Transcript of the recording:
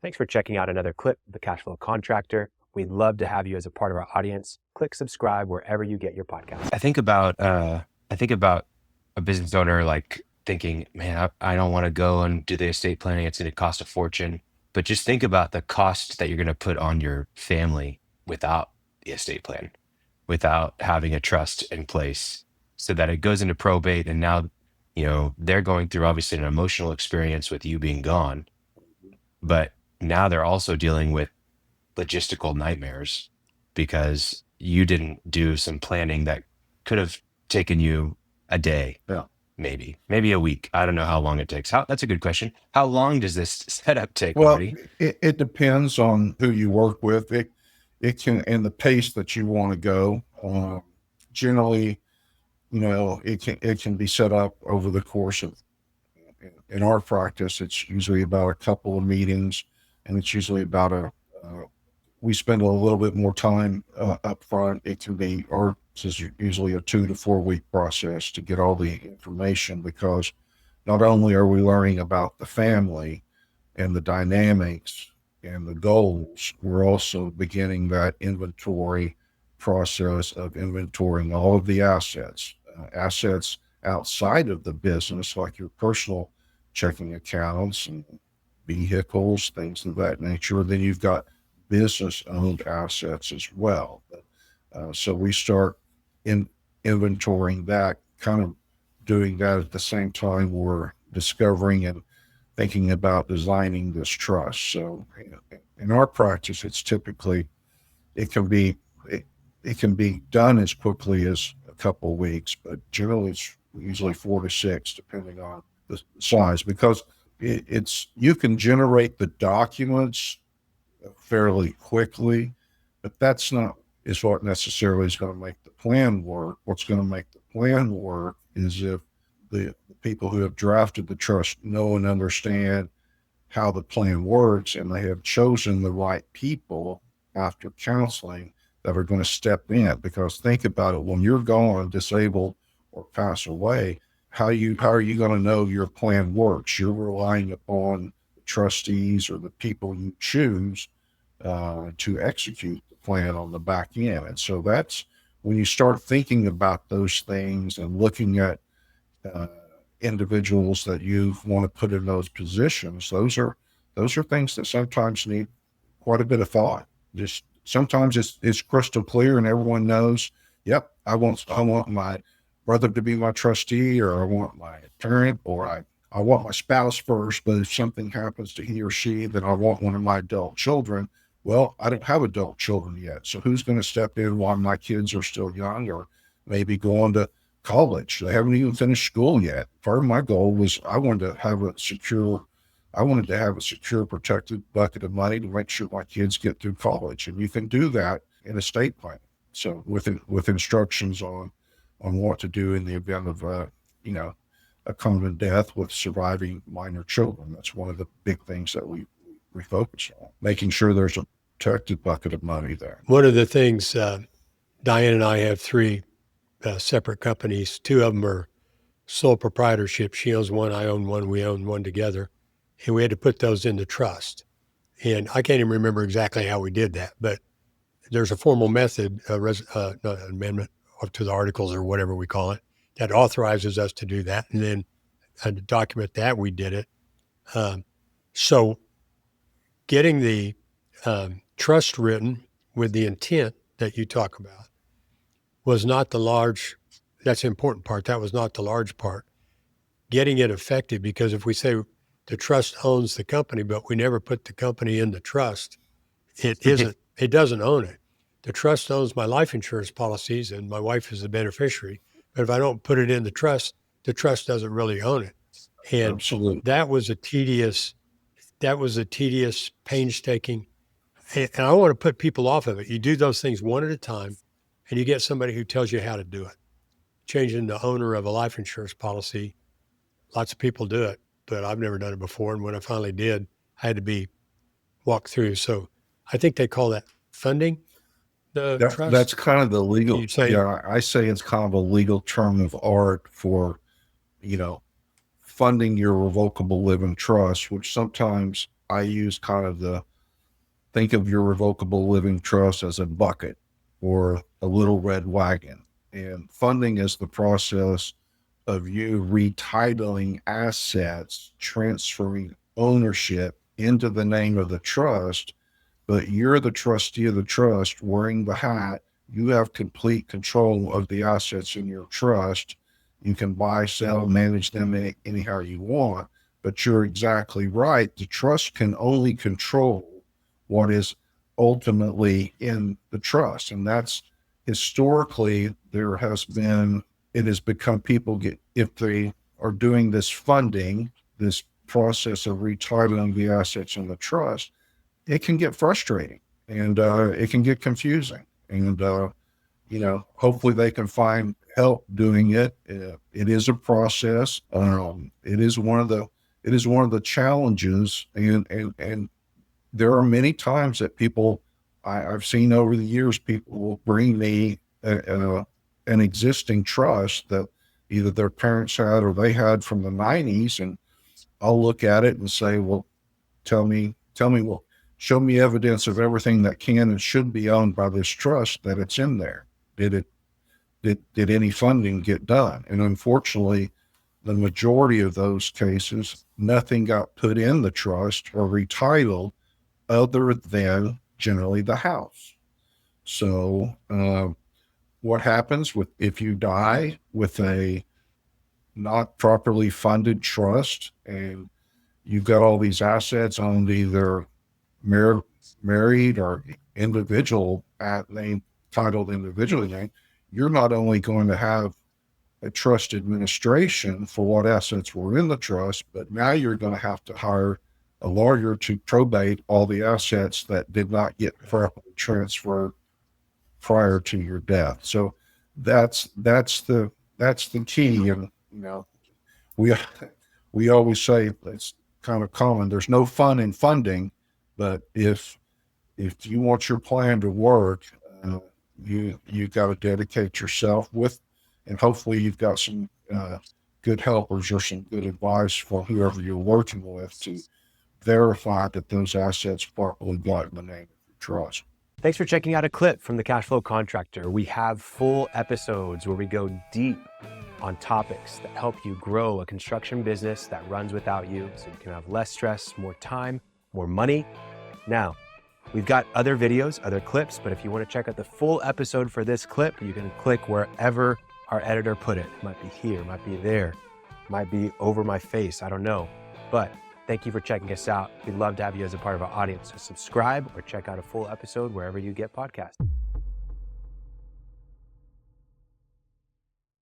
Thanks for checking out another clip of the Cashflow Contractor. We'd love to have you as a part of our audience. Click subscribe wherever you get your podcast. I think about a business owner like thinking, man, I don't want to go and do the estate planning. It's going to cost a fortune. But just think about the cost that you're going to put on your family without the estate plan, without having a trust in place so that it goes into probate. And now, they're going through obviously an emotional experience with you being gone, but now they're also dealing with logistical nightmares because you didn't do some planning that could have taken you a day, Yeah. maybe a week. I don't know how long it takes. That's a good question. How long does this setup take, Well, Marty? it depends on who you work with. It can, and the pace that you want to go. Generally, it can be set up over the course of, in our practice, it's usually about a couple of meetings, and it's usually about we spend a little bit more time up front. It can be, or it's usually a 2 to 4 week process to get all the information, because not only are we learning about the family and the dynamics and the goals, we're also beginning that inventory process of inventorying all of the assets outside of the business, like your personal checking accounts and vehicles, things of that nature. Then you've got business owned assets as well. So we start inventorying that, kind of doing that at the same time we're discovering and thinking about designing this trust. So in our practice, it's typically, it can be, it can be done as quickly as a couple of weeks, but generally it's usually 4 to 6, depending on the size, because you can generate the documents fairly quickly, but that's not is what necessarily is going to make the plan work. What's going to make the plan work is if the people who have drafted the trust know and understand how the plan works, and they have chosen the right people after counseling that are going to step in. Because think about it, when you're gone, disabled, or pass away, how are you going to know your plan works? You're relying upon the trustees or the people you choose to execute the plan on the back end. And so that's when you start thinking about those things and looking at individuals that you want to put in those positions. Those are things that sometimes need quite a bit of thought. Just sometimes it's crystal clear and everyone knows, yep, I want my brother to be my trustee, or I want my parent, or I want my spouse first, but if something happens to he or she, then I want one of my adult children. Well, I don't have adult children yet. So who's going to step in while my kids are still young, or maybe going to college? They haven't even finished school yet. Part of my goal was I wanted to have a secure, protected bucket of money to make sure my kids get through college. And you can do that in estate planning. So with instructions on what to do in the event of a common death with surviving minor children. That's one of the big things that we focus on, making sure there's a protected bucket of money there. One of the things, Diane and I have 3 separate companies. 2 of them are sole proprietorship. She owns one, I own one, we own one together. And we had to put those into trust. And I can't even remember exactly how we did that, but there's a formal method, amendment to the articles or whatever we call it, that authorizes us to do that. And then to document that, we did it. So getting the trust written with the intent that you talk about was not that's the important part. That was not the large part. Getting it effective, because if we say the trust owns the company, but we never put the company in the trust, it doesn't own it. The trust owns my life insurance policies and my wife is the beneficiary. But if I don't put it in the trust doesn't really own it. And Absolutely. that was a tedious, painstaking, and I want to put people off of it. You do those things one at a time, and you get somebody who tells you how to do it. Changing the owner of a life insurance policy, lots of people do it, but I've never done it before. And when I finally did, I had to be walked through. So I think they call that funding the trust. That's kind of the legal. You'd say- Yeah, I say it's kind of a legal term of art for, funding your revocable living trust, which sometimes I use kind of think of your revocable living trust as a bucket or a little red wagon. And funding is the process of you retitling assets, transferring ownership into the name of the trust, but you're the trustee of the trust wearing the hat. You have complete control of the assets in your trust. You can buy, sell, manage them anyhow you want, but you're exactly right. The trust can only control what is ultimately in the trust. And that's historically, it has become if they are doing this funding, this process of retitling the assets in the trust, it can get frustrating and it can get confusing. And, hopefully they can find help doing it. It is a process. It is one of the challenges. And there are many times that I've seen over the years, people will bring me an existing trust that either their parents had or they had from the 90s. And I'll look at it and say, well, tell me, well, show me evidence of everything that can and should be owned by this trust that it's in there. Did any funding get done? And unfortunately, the majority of those cases, nothing got put in the trust or retitled other than generally the house. So what happens if you die with a not properly funded trust and you've got all these assets on either married or individual titled individually named, you're not only going to have a trust administration for what assets were in the trust, but now you're going to have to hire a lawyer to probate all the assets that did not get properly transferred prior to your death. So that's the key. And we always say, it's kind of common, there's no fun in funding, but if you want your plan to work, you got to dedicate yourself and hopefully you've got some good helpers or some good advice for whoever you're working with to verify that those assets properly got in the name of your trust. Thanks for checking out a clip from the Cashflow Contractor. We have full episodes where we go deep on topics that help you grow a construction business that runs without you, so you can have less stress, more time, more money. Now, we've got other videos, other clips, but if you want to check out the full episode for this clip, you can click wherever our editor put it. It might be here, it might be there, it might be over my face, I don't know. But thank you for checking us out. We'd love to have you as a part of our audience. So subscribe or check out a full episode wherever you get podcasts.